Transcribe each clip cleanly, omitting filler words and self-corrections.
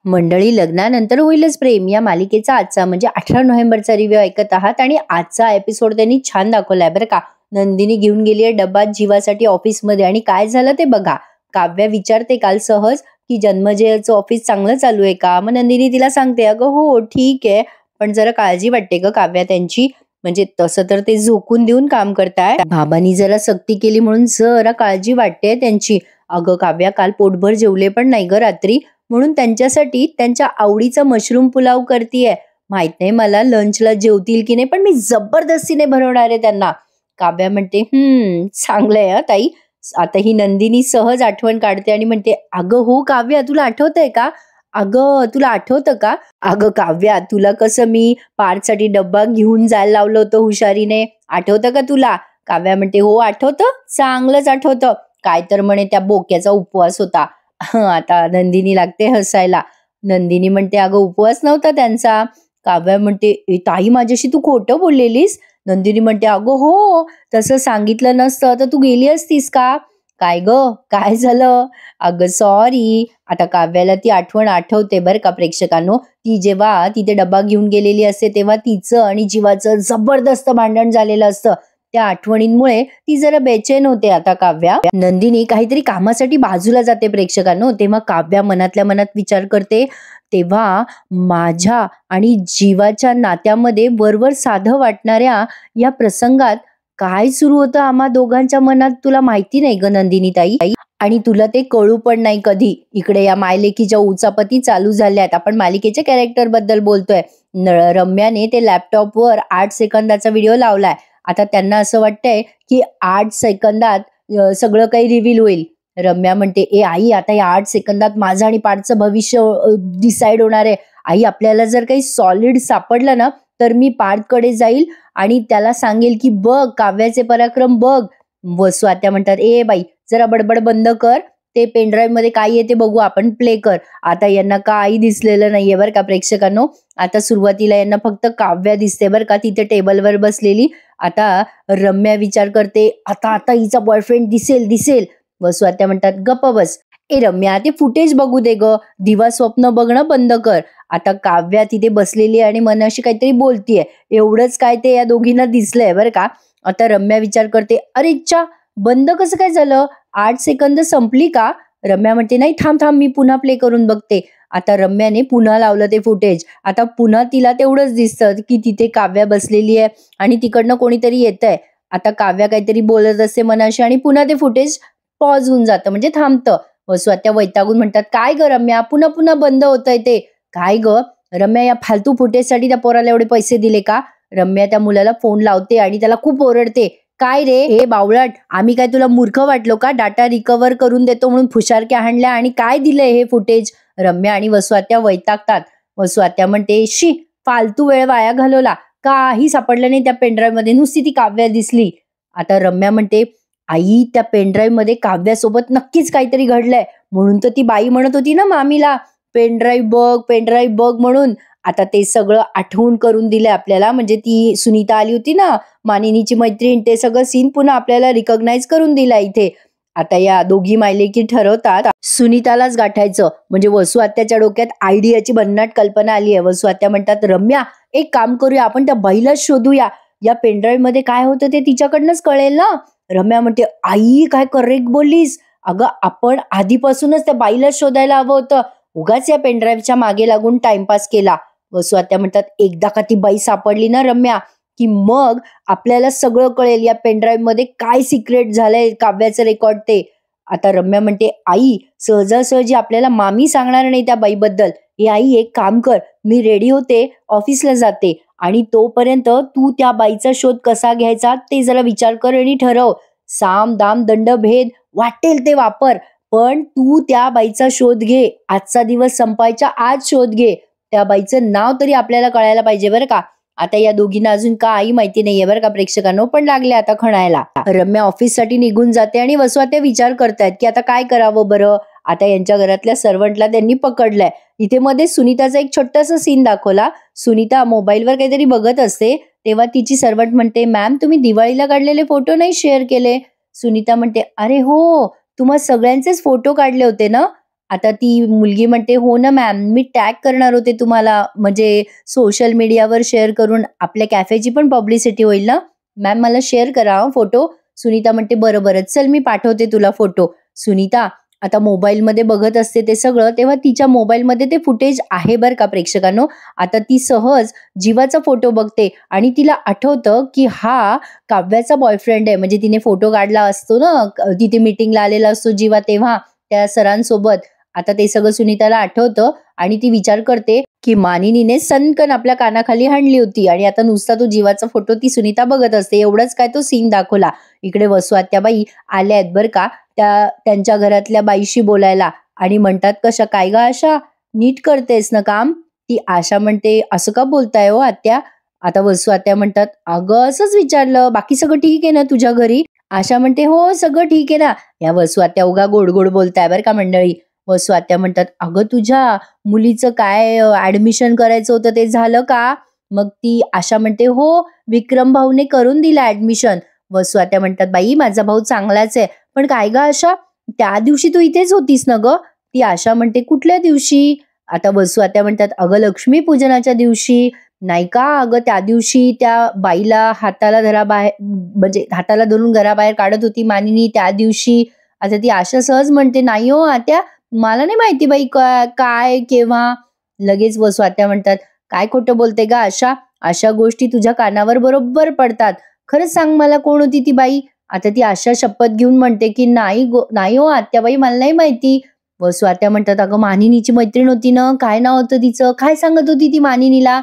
मंडळी, लग्नानंतर होईलच प्रेम या मालिकेचा आजचा म्हणजे 18 नोव्हेंबरचा रिव्ह्यू ऐकत आहात आणि आजचा एपिसोड त्यांनी छान दाखवलाय बरं का. नंदिनी घेऊन गेली आहे डब्बा जीवासाठी ऑफिसमध्ये आणि काय झालं ते बघा. काव्या विचारते काल सहज की जन्मजयचं ऑफिस चांगलं चालू आहे का. मग नंदिनी तिला सांगते अगं हो ठीक आहे, पण जरा काळजी वाटते ग काव्या त्यांची. म्हणजे तसं तर ते झोकून देऊन काम करताय, बाबांनी जरा सक्ती केली म्हणून जरा काळजी वाटते त्यांची. अगं काव्या काल पोटभर जेवले पण नाही ग रात्री, म्हणून त्यांच्यासाठी त्यांच्या आवडीचा मशरूम पुलाव करतीये. माहित नाही मला लंचला जेवतील की नाही, पण मी जबरदस्तीने भरवणार आहे त्यांना. काव्या म्हणते चांगलंय हा ताई. आता ही नंदिनी सहज आठवण काढते आणि म्हणते अगं हो काव्या, तुला आठवतंय का? अगं तुला आठवतं का? अगं काव्या, तुला कसं मी पार्थसाठी डब्बा घेऊन जायला लावलं होतं हुशारीने, आठवतं का तुला? काव्या म्हणते हो आठवतं, चांगलंच आठवतं. काय तर म्हणे त्या बोक्याचा उपवास होता. आता नंदिनी लागते हसायला. नंदिनी म्हणते अगं उपवास नव्हता त्यांचा. काव्या म्हणते "ए ताई, माझ्याशी तू खोटं बोललेलीस." नंदिनी म्हणते अगं हो, तसं सांगितलं नसतं तर तू गेली असतीस का? काय ग, काय झालं? अगं सॉरी. आता काव्याला ती आठवण आठवते बरं का प्रेक्षकांनो. ती जेव्हा तिथे डब्बा घेऊन गेलेली असते तेव्हा तिचं आणि जीवाचं जबरदस्त भांडण झालेलं असतं. त्या आठवणींमुळे ती जरा बेचैन होते आता काव्या. नंदिनी काहीतरी कामासाठी बाजूला जाते प्रेक्षकांनो, तेव्हा काव्या मनातल्या मनात विचार करते, तेव्हा माझ्या आणि जीवाच्या नात्यामध्ये वरवर साधं वाटणाऱ्या या प्रसंगात काय सुरू होतं आम्हा दोघांच्या मनात तुला माहिती नाही ग नंदिनी ताई. आणि तुला ते कळू पण नाही कधी. इकडे या मायलेकीच्या उचापती चालू झाल्यात. आपण मालिकेच्या कॅरेक्टर बद्दल बोलतोय. रम्याने ते लॅपटॉपवर 8 सेकंदाचा व्हिडिओ लावलाय. आता त्यांना असं वाटतंय की 8 सेकंदात सगळं काही रिव्हील होईल. रम्या म्हणते ए आई, आता या 8 सेकंदात माझं आणि पार्थचं भविष्य डिसाईड होणार आहे. आई, आपल्याला जर काही सॉलिड सापडलं ना तर मी पार्थकडे जाईल आणि त्याला सांगेल की बघ काव्याचे पराक्रम बघ. स्वात्या म्हणतात ए बाई, जरा बडबड बंद कर. ते पेनड्राईव्ह मध्ये काय येते बघू आपण, प्ले कर. आता यांना काही दिसलेलं नाहीये बरं का प्रेक्षकांनो. आता सुरुवातीला यांना फक्त काव्या दिसते बरं का, तिथे टेबलवर बसलेली. आता रम्या विचार करते आता आता हिचा बॉयफ्रेंड दिसेल दिसेल. स्वात्या म्हणतात गप्प बस. ए रम्या, ते फुटेज बघू दे ग, दिवा स्वप्न बघणं बंद कर. आता काव्या तिथे बसलेली आणि मनाशी काहीतरी बोलतीये. एवढंच काय ते या दोघींना दिसलंय बरं का. आता रम्या विचार करते अरे इच्छा, बंद कसं काय झालं? 8 सेकंद संपली का? रम्या म्हणते नाही थांब थांब, मी पुन्हा प्ले करून बघते. आता रम्याने पुन्हा लावलं ते फुटेज. आता पुन्हा तिला तेवढंच दिसतं की तिथे काव्या बसलेली आहे आणि तिकडनं कोणीतरी येतंय. आता काव्या काहीतरी बोलत असते मनाशी आणि पुन्हा ते फुटेज पॉज होऊन जातं, म्हणजे थांबतं. स्वात्या वैतागून म्हणतात काय ग रम्या, पुन्हा पुन्हा बंद होतंय ते. काय ग रम्या, या फालतू फुटेजसाठी त्या पोराला एवढे पैसे दिले का? रम्या त्या मुलाला फोन लावते आणि त्याला खूप ओरडते. काय रे हे बावळट, आम्ही काय तुला मूर्ख वाटलो का? डाटा रिकव्हर करून देतो म्हणून फुशारक्या हाणल्या आणि काय दिलंय हे फुटेज? रम्या आणि वसवात्या वैतागतात. वसवात्या म्हणते शी, फालतू वेळ वाया घालवला, काही सापडलं नाही त्या पेनड्राईव्ह मध्ये, नुसती ती काव्या दिसली. आता रम्या म्हणते आई, त्या पेनड्राईव्ह मध्ये काव्यासोबत नक्कीच काहीतरी घडलंय, म्हणून तर ती बाई म्हणत होती ना मामीला पेनड्राईव्ह बघ पेनड्राईव्ह बघ म्हणून. आता ते सगळं आठवून करून दिलं आपल्याला, म्हणजे ती सुनीता आली होती ना, मानिनीची मैत्रीण, ते सगळं सीन पुन्हा आपल्याला रिकॉग्नाइज करून दिला इथे. आता या दोघी मायलेकी ठरवतात सुनीतालाच गाठायचं. म्हणजे वसू आत्याच्या डोक्यात आयडियाची भन्नाट कल्पना आली आहे. वसू आत्या म्हणतात रम्या, एक काम करूया, आपण त्या बाईलाच शोधूया. या पेनड्राईव्ह मध्ये काय होतं ते तिच्याकडनंच कळेल ना. रम्या म्हणते आई, काय करेक्ट बोललीस. अगं आपण आधीपासूनच त्या बाईला शोधायला हवं होतं, उगाच या पेनड्राईव्हच्या मागे लागून टाइमपास केला. वसू आत्या म्हणतात एकदा का ती बाई सापडली ना रम्या, की मग आपल्याला सगळं कळेल या पेनड्राईव्ह मध्ये काय सिक्रेट झालंय काव्याचं रेकॉर्ड ते. आता रम्या म्हणते आई, सहजासहजी आपल्याला मामी सांगणार नाही त्या बाईबद्दल. हे आई, एक काम कर, मी रेडी होते, ऑफिसला जाते आणि तोपर्यंत तू त्या बाईचा शोध कसा घ्यायचा ते जरा विचार कर आणि ठरव. साम दाम दंड भेद वाटेल ते वापर, पण तू त्या बाईचा शोध घे. आजचा दिवस संपायच्या आज शोध घे. त्या बाईचं नाव तरी आपल्याला कळायला पाहिजे बरं का. आता या दोघींना अजून काही माहिती नाहीये बरं का प्रेक्षकांनो, पण लागले आता खणायला. रम्या ऑफिससाठी निघून जाते आणि वसवात्या विचार करतायत की आता काय करावं बरं. आता यांच्या घरातल्या सर्वंटला त्यांनी पकडलंय. इथे मध्ये सुनीताचा एक छोटासा सीन दाखवला. सुनीता मोबाईलवर काहीतरी बघत असते, तेव्हा तिची सर्वंट म्हणते मॅम, तुम्ही दिवाळीला काढलेले फोटो नाही शेअर केले. सुनीता म्हणते अरे हो, तुम्हा सगळ्यांचेच फोटो काढले होते ना. आता ती मुलगी म्हणते, "हो ना मॅम, मी टॅग करणार होते तुम्हाला, म्हणजे सोशल मीडियावर शेअर करून आपल्या कॅफेची पण पब्लिसिटी होईल ना. मॅम मला शेअर करा फोटो." सुनीता म्हणते, "बरं, बरं. चल मी पाठवते तुला फोटो." सुनीता आता मोबाईलमध्ये बघत असते ते सगळं, तेव्हा तिच्या मोबाईलमध्ये ते फुटेज आहे बरं का प्रेक्षकांनो. आता ती सहज जीवाचा फोटो बघते आणि तिला आठवतं, की हा काव्याचा बॉयफ्रेंड आहे. म्हणजे तिने फोटो काढला असतो ना, तिथे मीटिंगला आलेला असतो जीवा तेव्हा त्या सरांसोबत. आता ते सगळं सुनीताला आठवतं आणि ती विचार करते, की मानिनीने सनकन आपल्या कानाखाली हाणली होती आणि आता नुसता तो जीवाचा फोटो ती सुनीता बघत असते. एवढंच काय तो सीन दाखवला. इकडे वसू आत्याबाई आल्या आहेत बरं का, त्यांच्या घरातल्या बाईशी बोलायला आणि म्हणतात, "कशा काय ग आशा, नीट करतेस ना काम?" ती आशा म्हणते, "असं का बोलताय हो आत्या?" आता वसू आत्या म्हणतात, "अगं असंच विचारलं, बाकी सगळं ठीक आहे ना तुझ्या घरी?" आशा म्हणते, "हो सगळं ठीक आहे ना." या वसू आत्या उगा गोड गोड बोलताय बरं का मंडळी. वसू आत्या म्हणतात, "अगं तुझ्या मुलीचं काय ऍडमिशन करायचं होतं ते झालं का?" मग ती आशा म्हणते, "हो, विक्रम भाऊने करून दिलं ऍडमिशन." वसू आत्या म्हणतात, "बाई माझा भाऊ चांगलाच आहे, पण काय ग आशा, त्या दिवशी तू इथेच होतीस ना ग?" ती आशा म्हणते, "कुठल्या दिवशी?" आता वसू आत्या म्हणतात, "अगं लक्ष्मीपूजनाच्या दिवशी नाही का, अगं त्या दिवशी त्या बाईला हाताला घराबाहेर, म्हणजे हाताला धरून घराबाहेर काढत होती मानिनी त्या दिवशी." आता ती आशा सहज म्हणते, "नाही हो आत्या, मला नाही माहिती बाई काय केव्हा." लगेच वसू आत्या म्हणतात, "काय खोटं बोलते का आशा, अशा गोष्टी तुझ्या कानावर बरोबर पडतात. खरंच सांग मला कोण होती ती बाई?" आता ती आशा शपथ घेऊन म्हणते, की नाही हो आत्याबाई, मला नाही माहिती." वसू आत्या म्हणतात, "अगं मानिनीची मैत्रीण होती ना, काय नाव होतं तिचं, काय सांगत होती ती मानिनीला?"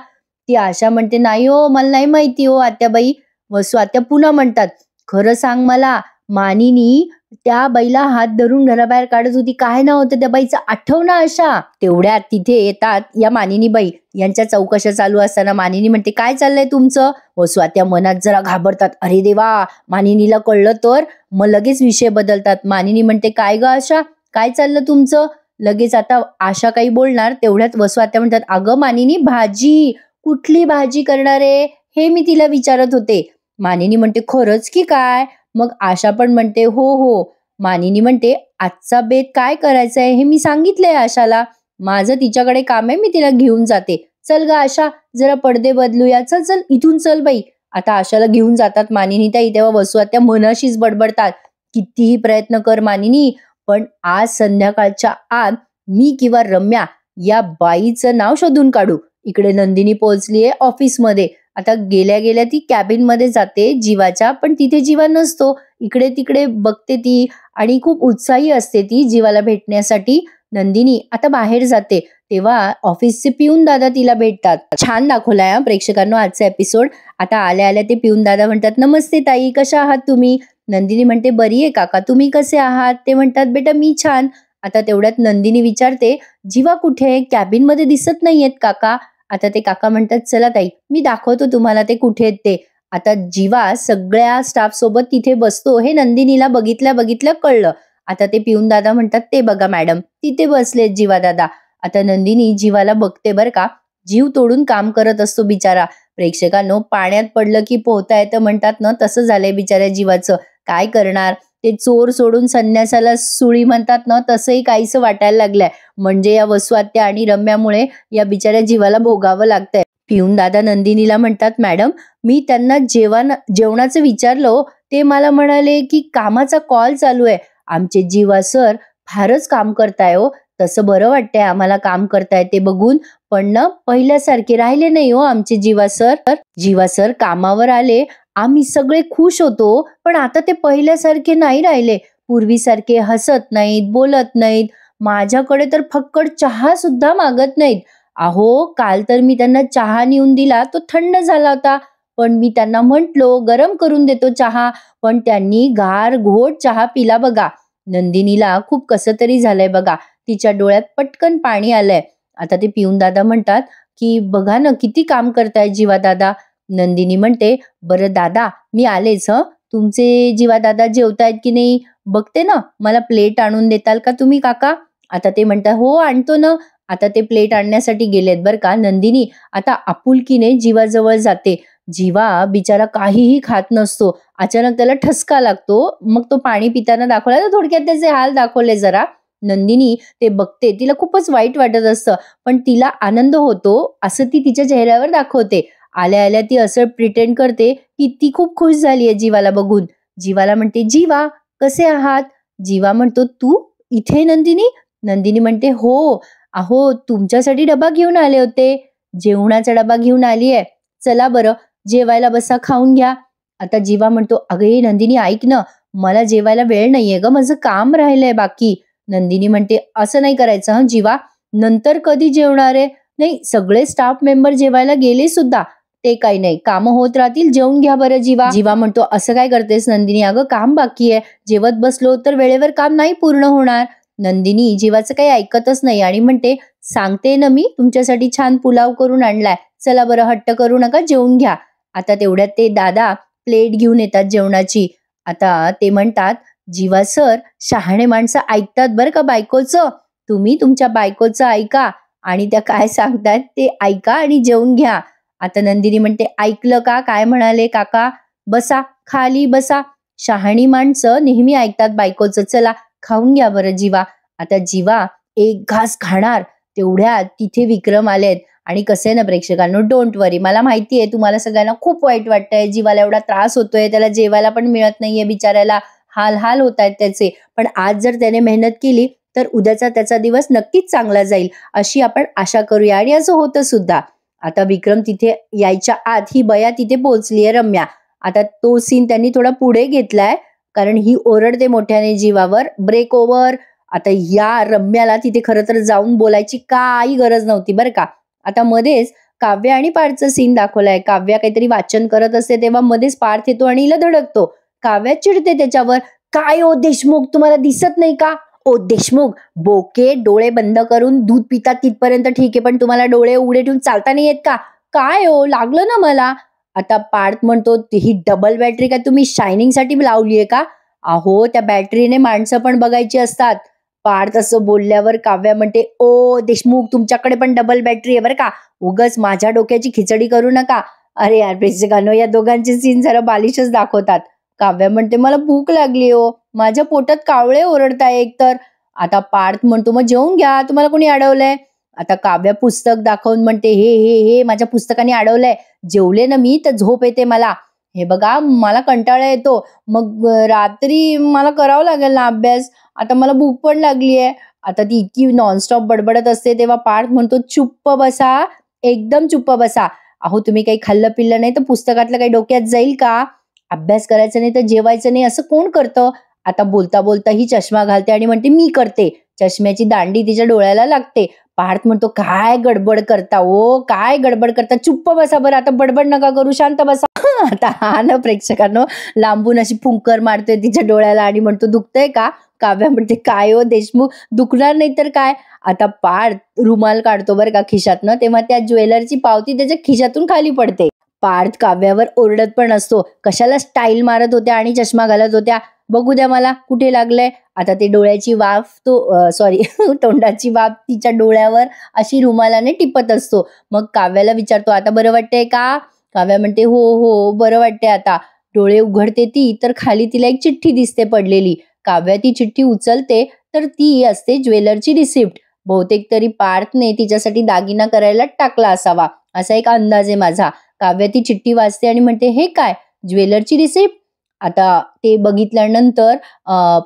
ती आशा म्हणते, "नाही हो, मला नाही माहिती हो आत्याबाई." वसू आत्या पुन्हा म्हणतात, "खरं सांग मला, मानिनी त्या बाईला हात धरून घराबाहेर काढत होती, काय नाव होतं त्या बाईचं, आठव ना आशा." तेवढ्यात तिथे येतात या मानिनी बाई. यांच्या चौकशा चालू असताना मानिनी म्हणते, "काय चाललंय तुमचं?" वसू आत्या मनात जरा घाबरतात, "अरे देवा, मानिनीला कळलं तर." मग लगेच विषय बदलतात. मानिनी म्हणते, "काय ग आशा, काय चाललं तुमचं?" लगेच आता आशा काही बोलणार, तेवढ्यात वसू आत्या म्हणतात, "अगं मानिनी, भाजी, कुठली भाजी करणार आहे हे मी तिला विचारत होते." मानिनी म्हणते, "खरंच की काय?" मग आशा पण म्हणते, "हो हो." मानिनी म्हणते, "आजचा बेत काय करायचा आहे हे मी सांगितलंय आशाला. माझं तिच्याकडे काम आहे, मी तिला घेऊन जाते. चल ग आशा, जरा पडदे बदलूया, चल चल इथून चल बाई." आता आशाला घेऊन जातात मानिनी ताई. तेव्हा वसू आत्या मनाशीच बडबडतात, "कितीही प्रयत्न कर मानिनी, पण आज संध्याकाळच्या आत मी किंवा रम्या या बाईचं नाव शोधून काढू." इकडे नंदिनी पोहोचलीये ऑफिसमध्ये. आता गेल्या गेल्या ती कॅबिन मध्ये जाते जीवाच्या, पण तिथे जीवा नसतो. इकडे तिकडे बघते ती आणि खूप उत्साही असते ती जीवाला भेटण्यासाठी. नंदिनी आता बाहेर जाते तेव्हा ऑफिसचे पिऊन दादा तिला भेटतात. छान दाखवलाय हा प्रेक्षकांनो आजचा एपिसोड. आता आल्या आल्या ते पिऊन दादा म्हणतात, "नमस्ते ताई, कशा आहात तुम्ही?" नंदिनी म्हणते, "बरी आहे काका, तुम्ही कसे आहात?" ते म्हणतात, "बेटा मी छान." आता तेवढ्यात नंदिनी विचारते, "जीवा कुठे, कॅबिन मध्ये दिसत नाहीयेत काका." आता ते काका म्हणतात, "चला ताई, मी दाखवतो तुम्हाला ते कुठे आहेत ते." आता जीवा सगळ्या स्टाफ सोबत तिथे बसतो हे नंदिनीला बघितल्या बघितल्या कळलं. आता ते पिऊन दादा म्हणतात, "ते बघा मॅडम, तिथे बसलेत जीवा दादा." आता नंदिनी जीवाला बघते बरं का. जीव तोडून काम करत असतो बिचारा. प्रेक्षकांनो, पाण्यात पडलं की पोहता येतं म्हणतात ना, तसं झालंय बिचाऱ्या जीवाचं. काय करणार, ते चोर सोडून संन्यासाला सुळी म्हणतात ना, तसंही काहीसं वाटायला लागलंय. म्हणजे या वसू आत्या आणि रम्यामुळे या बिचाऱ्या जीवाला भोगावं लागतंय. पिऊन दादा नंदिनीला म्हणतात, "मॅडम, मी त्यांना जेवणाचं विचारलं, ते मला म्हणाले की कामाचा कॉल चालू आहे. आमचे जीवा सर फारच काम करताय हो. तसं बरं वाटतंय आम्हाला काम करताय ते बघून, पण ना पहिल्यासारखे राहिले नाही हो आमचे जीवा सर. जीवा सर कामावर आले, आम्ही सगळे खुश होतो, पण आता ते पहिल्यासारखे नाही राहिले. पूर्वीसारखे हसत नाहीत, बोलत नाहीत. माझ्याकडे तर फक्कड चहा सुद्धा मागत नाहीत. अहो, काल तर मी त्यांना चहा नेऊन दिला, तो थंड झाला होता. पण मी त्यांना म्हटलो गरम करून देतो चहा, पण त्यांनी गार घोट चहा पिला बघा." नंदिनीला खूप कसं तरी झालंय बघा. तिच्या डोळ्यात पटकन पाणी आलंय. आता ते पिऊन दादा म्हणतात, की "बघा ना किती काम करताय जीवा दादा." नंदिनी म्हणते, "बरं दादा, मी आलेच हं. तुमचे जीवा दादा जेवतायत की नाही बघते ना, मला प्लेट आणून देताल का तुम्ही काका?" आता ते म्हणतात, "हो आणतो ना." आता ते प्लेट आणण्यासाठी गेलेत बरं का. नंदिनी आता आपुलकीने जीवाजवळ जाते. जीवा बिचारा काहीही खात नसतो. अचानक त्याला ठसका लागतो. मग तो पाणी पिताना दाखवला तर थोडक्यात त्याचे हाल दाखवले जरा. नंदिनी ते बघते, तिला खूपच वाईट वाटत असतं, पण तिला आनंद होतो असं ती तिच्या चेहऱ्यावर दाखवते. आल्या आल्या ती असं प्रिटेंड करते की ती खूप खुश झालीये जीवाला बघून. जीवाला म्हणते, जीवा कसे आहात? जीवा म्हणतो, तू इथे नंदिनी? नंदिनी म्हणते, हो अहो तुमच्यासाठी डबा घेऊन आले होते. जेवणाचा डबा घेऊन आलीये, चला बरं जेवायला बसा, खाऊन घ्या. आता जीवा म्हणतो, अगे नंदिनी ऐक ना, मला जेवायला वेळ नाहीये ग, माझं काम राहिलंय बाकी. नंदिनी म्हणते, असं नाही करायचं हं जीवा, नंतर कधी जेवणार आहे? नाही, सगळे स्टाफ मेंबर जेवायला गेले सुद्धा. ते काही नाही, कामं होत राहतील, जेवून घ्या बरं जीवा. जीवा म्हणतो, असं काय करतेस नंदिनी, अगं काम बाकी आहे, जेवत बसलो तर वेळेवर काम नाही पूर्ण होणार. नंदिनी जीवाचं काही ऐकतच नाही आणि म्हणते, सांगते ना मी तुमच्यासाठी छान पुलाव करून आणलाय, चला बरं हट्ट करू नका, जेवून घ्या. आता तेवढ्यात ते दादा प्लेट घेऊन येतात जेवणाची. आता ते म्हणतात, जीवा सर, शहाणे माणसं ऐकतात बरं का बायकोचं, तुम्ही तुमच्या बायकोचं ऐका आणि त्या काय सांगतात ते ऐका आणि जेवून घ्या. आता नंदिनी म्हणते, ऐकलं का काय म्हणाले काका? बसा खाली बसा. शहाणी माणसं नेहमी ऐकतात बायकोचं, चला खाऊन घ्या बरं जीवा. आता जीवा एक घास खाणार तेवढ्यात तिथे विक्रम आलेत. आणि कसं आहे ना प्रेक्षकांनो, डोंट वरी, मला माहिती आहे तुम्हाला सगळ्यांना खूप वाईट वाटतंय, जीवाला एवढा त्रास होतोय, त्याला जेवायला पण मिळत नाहीये बिचाऱ्याला, हाल हाल होत आहेत त्याचे. पण आज जर त्याने मेहनत केली तर उद्याचा त्याचा दिवस नक्कीच चांगला जाईल, अशी आपण आशा करूया. आणि असं होतं सुद्धा. आता विक्रम तिथे यायच्या आत ही बया तिथे पोहोचलीये, रम्या. आता तो सीन त्यांनी थोडा पुढे घेतलाय, कारण ही ओरडते मोठ्याने जीवावर, ब्रेक ओव्हर. आता या रम्याला तिथे खरं तर जाऊन बोलायची काही गरज नव्हती बरं का. आता मध्येच काव्या आणि पार्थचं सीन दाखवलाय. काव्या काहीतरी वाचन करत असते तेव्हा मध्येच पार्थ येतो आणि हिला धडकतो. काव्या चिडते त्याच्यावर, काय ओ देशमुख, तुम्हाला दिसत नाही का? ओ देशमुख, बोके डोळे बंद करून दूध पितात तिथपर्यंत ठीक आहे, पण तुम्हाला डोळे उघडे ठेवून चालता नाही येत का? काय हो, लागलं ना मला. आता पार्थ म्हणतो, ही डबल बॅटरी काय तुम्ही शायनिंग साठी लावलीये का? अहो त्या बॅटरीने माणसं पण बघायची असतात. पार्थ असं बोलल्यावर काव्या म्हणते, ओ देशमुख, तुमच्याकडे पण डबल बॅटरी आहे बरं का, उगाच माझ्या डोक्याची खिचडी करू नका. अरे यार प्रेक्षकांनो, या दोघांचे सीन जरा बालिशच दाखवतात. काव्या म्हणते, मला भूक लागली हो, माझ्या पोटात कावळे ओरडताय एकतर. आता पार्थ म्हणतो, मग जेवून घ्या, तुम्हाला कोणी अडवलंय? आता काव्या पुस्तक दाखवून म्हणते, हे हे हे माझ्या पुस्तकाने अडवलंय, जेवले ना मी तर झोप येते मला. हे बघा मला कंटाळा येतो, मग रात्री मला करावं लागेल ना अभ्यास, आता मला भूक पण लागली आहे. आता ती इतकी नॉनस्टॉप बडबडत असते तेव्हा पार्थ म्हणतो, चुप्प बसा, एकदम चुप्प बसा. अहो तुम्ही काही खाल्लं पिल्लं नाही तर पुस्तकातलं काही डोक्यात जाईल का? अभ्यास करायचा नाही तर जेवायचं नाही असं कोण करतं? आता बोलता बोलता ही चष्मा घालते आणि म्हणते, मी करते. चष्म्याची दांडी तिच्या डोळ्याला लागते. पार्थ म्हणतो, काय गडबड करता ओ, काय गडबड करता, चुप्प बसा बरं, आता बडबड नका करू, शांत बसा. आता हा ना प्रेक्षकांनो, लांबून अशी फुंकर मारतोय तिच्या डोळ्याला आणि म्हणतो, दुखतंय का? काव्या म्हणते, काय हो देशमुख, दुखणार नाही तर काय. आता पार्थ रुमाल काढतो बरं का खिशातनं, तेव्हा त्या ज्वेलरची पावती त्याच्या खिशातून खाली पडते. पार्थ काव्यावर ओरडत पण असतो, कशाला स्टाईल मारत होत्या आणि चष्मा घालत होत्या, बघू द्या मला कुठे लागलंय. आता ते डोळ्याची वाफ तो सॉरी तोंडाची वाफ तिच्या डोळ्यावर अशी रुमालाने टिपत असतो. मग काव्याला विचारतो, आता बरं वाटतंय का? काव्या म्हणते, हो हो बरं वाटतंय आता. डोळे उघडते ती तर खाली तिला एक चिठ्ठी दिसते पडलेली. काव्या ती चिठ्ठी उचलते तर ती असते ज्वेलरची रिसिप्ट. बहुतेक तरी पार्थने तिच्यासाठी दागिना करायला टाकला असावा, असा एक अंदाज आहे माझा. काव्या ती चिठ्ठी वाचते आणि म्हणते, हे काय, ज्वेलरची रिसिप्ट? आता ते बघितल्यानंतर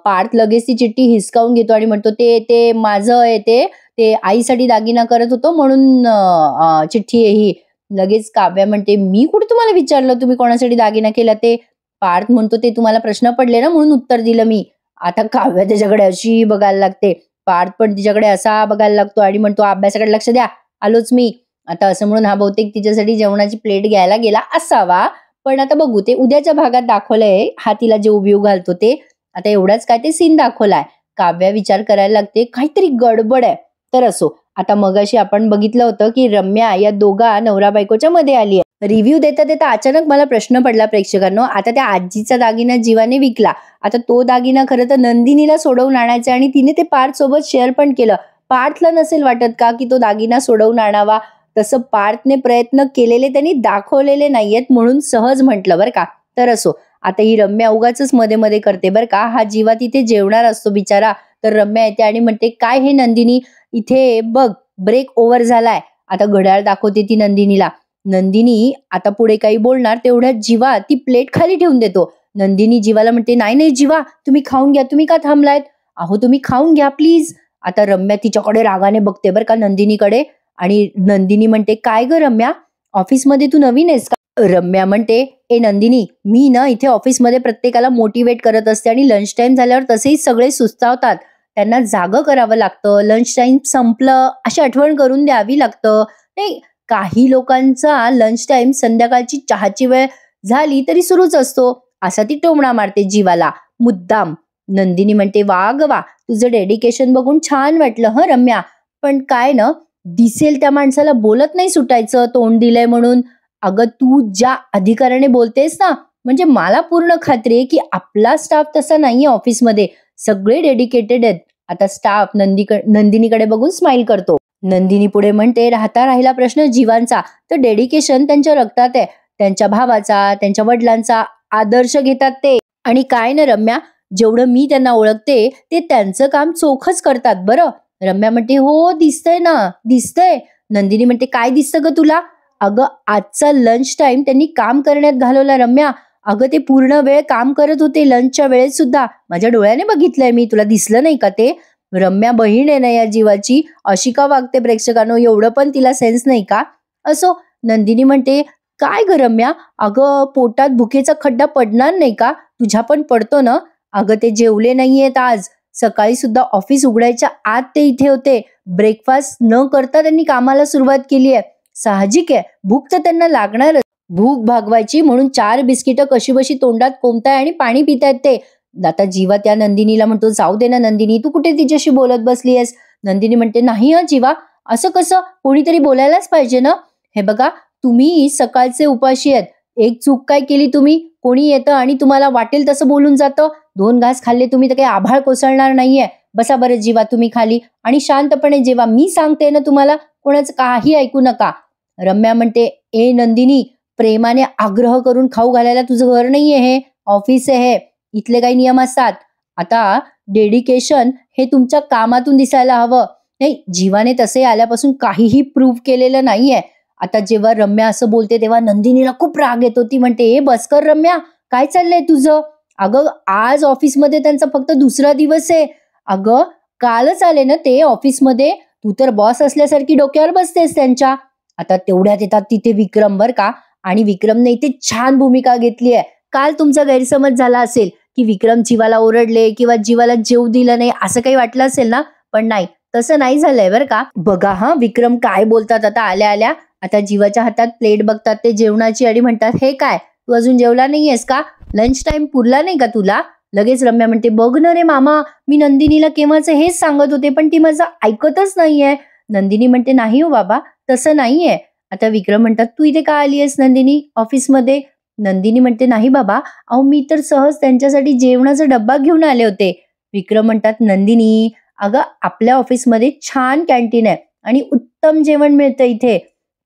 पार्थ लगेच ती चिठ्ठी हिसकावून घेतो आणि म्हणतो, ते ते माझं आहे, ते आईसाठी दागिना करत होतो म्हणून चिठ्ठी आहे ही. लगेच काव्या म्हणते, मी कुठे तुम्हाला विचारलं तुम्ही कोणासाठी दागिना केला ते? पार्थ म्हणतो, ते तुम्हाला प्रश्न पडले ना म्हणून उत्तर दिलं मी. आता काव्या त्याच्याकडे अशी बघायला लागते, पार्थ पण तिच्याकडे असा बघायला लागतो आणि म्हणतो, अभ्यासाकडे लक्ष द्या, आलोच मी. आता असं म्हणून हा बहुतेक तिच्यासाठी जेवणाची प्लेट घ्यायला गेला असावा, पण आता बघू ते उद्याच्या भागात दाखवलंय, हा तिला जेव बिव घालतो ते. आता एवढाच काय ते सीन दाखवलाय. काव्या विचार करायला लागते, काहीतरी गडबड आहे. तर असो, आता मगाशी आपण बघितलं होतं की रम्या या दोघा नवरा बायकोच्या मध्ये आली आहे. रिव्ह्यू देता देता अचानक मला प्रश्न पडला प्रेक्षकांनो, आता त्या आजीचा दागिना जीवाने विकला, आता तो दागिना खरं तर नंदिनीला सोडवून आणायचा आणि तिने ते पार्थ सोबत शेअर पण केलं. पार्थला नसेल वाटत का की तो दागिना सोडवून आणावा? तसं पार्थने प्रयत्न केलेले त्यांनी दाखवलेले नाहीयेत म्हणून सहज म्हटलं बरं का. तर असो, आता ही रम्या उगाच मध्ये मध्ये करते बरं का. हा जीवा तिथे जेवणार असतो बिचारा, तर रम्या येते आणि म्हणते, काय हे नंदिनी, इथे बघ ब्रेक ओव्हर झालाय. आता घड्याळ दाखवते ती नंदिनीला. नंदिनी आता पुढे काही बोलणार तेवढ्यात जीवा ती प्लेट खाली ठेवून देतो. नंदिनी जीवाला म्हणते, नाही नाही जीवा, तुम्ही खाऊन घ्या, तुम्ही का थांबलायत? अहो तुम्ही खाऊन घ्या प्लीज. आता रम्या तिच्याकडे रागाने बघते बरं का नंदिनीकडे. आणि नंदिनी म्हणते, काय ग रम्या, ऑफिसमध्ये तू नवीन आहेस का? रम्या म्हणते, ए नंदिनी, मी ना इथे ऑफिसमध्ये प्रत्येकाला मोटिवेट करत असते आणि लंच टाइम झाल्यावर तसेही सगळे सुस्तावतात. त्यांना जागं करावं लागतं, लंच टाइम संपलं अशी आठवण करून द्यावी लागतं. नाही, काही लोकांचा लंच टाइम संध्याकाळची चहाची वेळ झाली तरी सुरूच असतो. असा ती टोमणा मारते जीवाला मुद्दाम. नंदिनी म्हणते, वा ग वा, तुझं डेडिकेशन बघून छान वाटलं हं रम्या, पण काय ना, दिसेल त्या माणसाला बोलत नाही सुटायचं तोंड दिलंय म्हणून. अगं तू ज्या अधिकाराने बोलतेस ना, म्हणजे मला पूर्ण खात्री आहे की आपला स्टाफ तसा नाहीये ऑफिसमध्ये. सगळे डेडिकेटेड आहेत. आता स्टाफ नंदिनीकडे बघून स्माइल करतो. नंदिनी पुढे म्हणते, राहिला प्रश्न जीवांचा, तर डेडिकेशन त्यांच्या रक्तात आहे. त्यांच्या भावाचा, त्यांच्या वडिलांचा आदर्श घेतात ते. आणि काय ना रम्या, जेवढं मी त्यांना ओळखते ते त्यांचं काम चोखच करतात बरं. रम्या म्हणते, हो दिसतंय ना, दिसतंय. नंदिनी म्हणते, काय दिसतं ग तुला? अगं आजचा लंच टाइम त्यांनी काम करण्यात घालवला रम्या. अगं ते पूर्ण वेळ काम करत होते लंचच्या वेळेत सुद्धा. माझ्या डोळ्याने बघितलंय मी, तुला दिसलं नाही का ते? रम्या बहीण आहे ना या जीवाची, अशी का वागते प्रेक्षकांनो, एवढं पण तिला सेन्स नाही का? असो. नंदिनी म्हणते, काय ग रम्या, अगं पोटात भुकेचा खड्डा पडणार नाही का? तुझ्या पण पडतो ना. अगं ते जेवले नाहीयेत आज. सकाळी सुद्धा ऑफिस उघडायच्या आत ते इथे होते. ब्रेकफास्ट न करता त्यांनी कामाला सुरुवात केली आहे. साहजिक आहे, भूक तर त्यांना लागणारच. भूक भागवायची म्हणून 4 बिस्किटं कशीबशी तोंडात कोंबताय आणि पाणी पितायत ते. आता जीवा त्या नंदिनीला म्हणतो, जाऊ दे ना नंदिनी, तू कुठे तिच्याशी बोलत बसली आहेस? नंदिनी म्हणते, नाही हं जीवा, असं कसं, कोणीतरी बोलायलाच पाहिजे ना. हे बघा, तुम्ही सकाळचे उपाशी आहेत. एक चूक काय केली तुम्ही? कोणी येतं आणि तुम्हाला वाटेल तसं बोलून जातं. 2 घास खाल्ले तुम्ही तर काही आभाळ कोसळणार नाहीये. बसा बरं जीवा तुम्ही खाली आणि शांतपणे जेवा. मी सांगते ना तुम्हाला, कोणाचं काही ऐकू नका. रम्या म्हणते, ए नंदिनी, प्रेमाने आग्रह करून खाऊ घालायला तुझं घर नाहीये, हे ऑफिस आहे. इथले काही नियम असतात. आता डेडिकेशन हे तुमच्या कामातून दिसायला हवं. नाही, जीवाने तसे आल्यापासून काहीही प्रूव्ह केलेलं नाहीये. आता जेव्हा रम्या असं बोलते तेव्हा नंदिनीला खूप राग येतो. ती म्हणते, ए बस कर रम्या, काय चाललंय तुझं? अगं आज ऑफिसमध्ये त्यांचा फक्त दुसरा दिवस आहे. अगं कालच आले ना ते ऑफिसमध्ये, तू तर बॉस असल्यासारखी डोक्यावर बसतेस त्यांच्या. आता तेवढ्यात येतात तिथे विक्रम बर का, आणि विक्रमने इथे छान भूमिका घेतली आहे. काल तुमचा गैरसमज झाला असेल की विक्रम जीवाला ओरडले किंवा जीवाला जेव दिलं नाही असं काही वाटलं असेल ना, पण नाही, तसं नाही झालंय बरं का. बघा हा विक्रम काय बोलतात आता आल्या आल्या. आता जीवाच्या हातात प्लेट बघतात ते जेवणाची आणि म्हणतात, हे काय, तू अजून जेवला नाहीयेस का? लंच टाइम पुरला नाही का तुला? लगेच रम्या म्हणते, बघ ना रे मामा, मी नंदिनीला केव्हाचं हेच सांगत होते पण ती माझं ऐकतच नाहीये. नंदिनी म्हणते, नाही हो बाबा, तसं नाहीये. आता विक्रम म्हणतात, तू इथे का आली आहेस नंदिनी ऑफिसमध्ये? नंदिनी म्हणते, नाही बाबा, अहो मी तर सहज त्यांच्यासाठी जेवणाचा डब्बा घेऊन आले होते. विक्रम म्हणतात, नंदिनी, अगं आपल्या ऑफिसमध्ये छान कॅन्टीन आहे आणि उत्तम जेवण मिळतं इथे.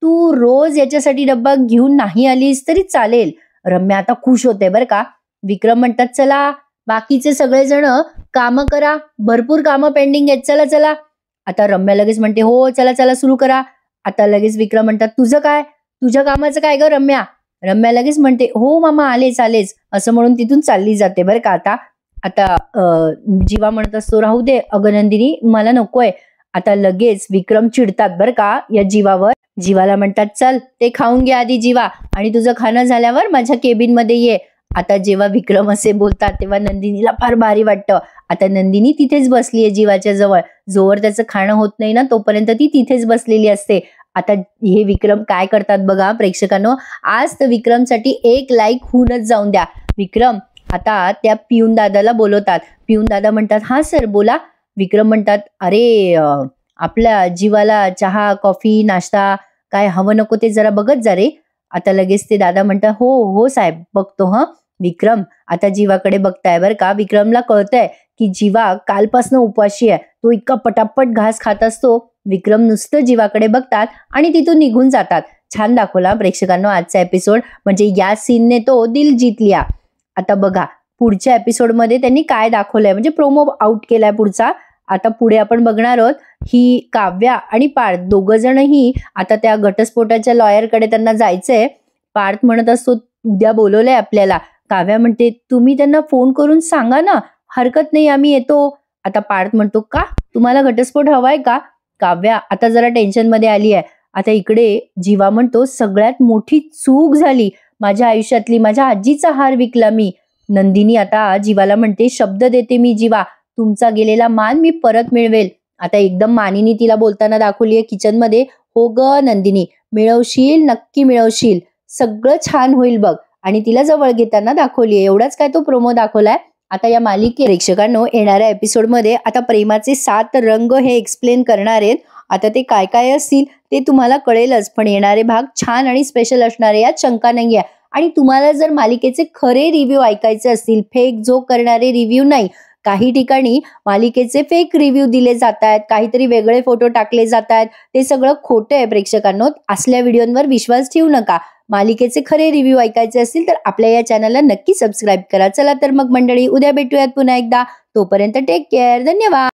तू रोज याच्यासाठी डब्बा घेऊन नाही आलीस तरी चालेल. रम्या आता खुश होते बरं का. विक्रम म्हणतात, चला बाकीचे सगळेजण कामं करा, भरपूर कामं पेंडिंग आहेत, चला चला. आता रम्या लगेच म्हणते, हो चला चला सुरू करा. आता लगेच विक्रम म्हणतात, तुझं काय, तुझ्या कामाचं काय ग रम्या? रम्या लगेच म्हणते, हो मामा आलेच आलेच, असं म्हणून तिथून चालली जाते बरं का. आता आता जीवा म्हणत असतो, राहू दे अगं नंदिनी, मला नकोय. आता लगेच विक्रम चिडतात बरं का या जीवावर. जीवाला म्हणतात, चल ते खाऊन घे आधी जीवा, आणि तुझं खाणं झाल्यावर माझ्या केबिन मध्ये ये. आता जेव्हा विक्रम असे बोलतात तेव्हा नंदिनीला फार भारी वाटतं. आता नंदिनी तिथेच बसली आहे जीवाच्या जवळ. जोवर त्याचं खाणं होत नाही ना तोपर्यंत ती तिथेच बसलेली असते. आता हे विक्रम काय करतात बघा प्रेक्षकांनो. आज तर विक्रमसाठी 1 लाईक होऊनच जाऊन द्या. विक्रम आता त्या पिऊन दादाला बोलवतात. पिऊन दादा म्हणतात, हा सर बोला. विक्रम म्हणतात, अरे आपल्या जीवाला चहा कॉफी नाश्ता काय हवं नको ते जरा बघत जा रे. आता लगेच ते दादा म्हणतात, हो हो साहेब बघतो. हं. विक्रम आता जीवाकडे बघताय बरं का. विक्रमला कळतंय की जीवा कालपासनं उपाशी आहे. तो इतका पटापट घास खात असतो. विक्रम नुसतं जीवाकडे बघतात आणि तिथून निघून जातात. छान दाखवला प्रेक्षकांनो आजचा एपिसोड. म्हणजे या सीनने तो दिल जीत लिया. आता बघा पुढच्या एपिसोडमध्ये त्यांनी काय दाखवलंय, म्हणजे प्रोमो आउट केलाय पुढचा. आता पुढे आपण बघणार आहोत ही काव्या आणि पार्थ दोघं जणही आता त्या घटस्फोटाच्या लॉयरकडे त्यांना जायचंय. पार्थ म्हणत असतो उद्या बोलवलंय आपल्याला. काव्या म्हणते तुम्ही त्यांना फोन करून सांगा ना, हरकत नाही आम्ही येतो. आता पार्थ म्हणतो का तुम्हाला घटस्फोट हवाय का? काव्या आता जरा टेन्शन मध्ये आली आहे. आता इकडे जीवा म्हणतो सगळ्यात मोठी चूक झाली माझ्या आयुष्यातली, माझ्या आजीचा हार विकला मी. नंदिनी आता जीवाला म्हणते शब्द देते मी जीवा, तुमचा गेलेला मान मी परत मिळवेल. आता एकदम मानिनी तिला बोलताना दाखवलीये किचन मध्ये. हो ग नंदिनी, मिळवशील, नक्की मिळवशील, सगळं छान होईल बघ. आणि तिला जवळ घेताना दाखवलीये. एवढाच काय तो प्रोमो दाखवलाय. आता या मालिके प्रेक्षकांनो येणाऱ्या एपिसोडमध्ये आता प्रेमाचे 7 रंग हे एक्सप्लेन करणार आहेत. आता ते काय काय असतील ते तुम्हाला कळेलच, पण येणारे भाग छान आणि स्पेशल असणार आहे, यात शंका नाहीये. आणि तुम्हाला जर मालिकेचे खरे रिव्ह्यू ऐकायचे असतील, फेक जो करणारे रिव्ह्यू नाही, काही ठिकाणी मालिकेचे फेक रिव्ह्यू दिले जात आहेत, काहीतरी वेगळे फोटो टाकले जात आहेत, ते सगळं खोटं आहे प्रेक्षकांनो. असल्या व्हिडिओंवर विश्वास ठेवू नका. मालिकेचे खरे रिव्ह्यू ऐकायचे असतील तर आपल्या या चॅनलला नक्की सबस्क्राईब करा. चला तर मग मंडळी, उद्या भेटूयात पुन्हा एकदा. तोपर्यंत टेक केअर. धन्यवाद.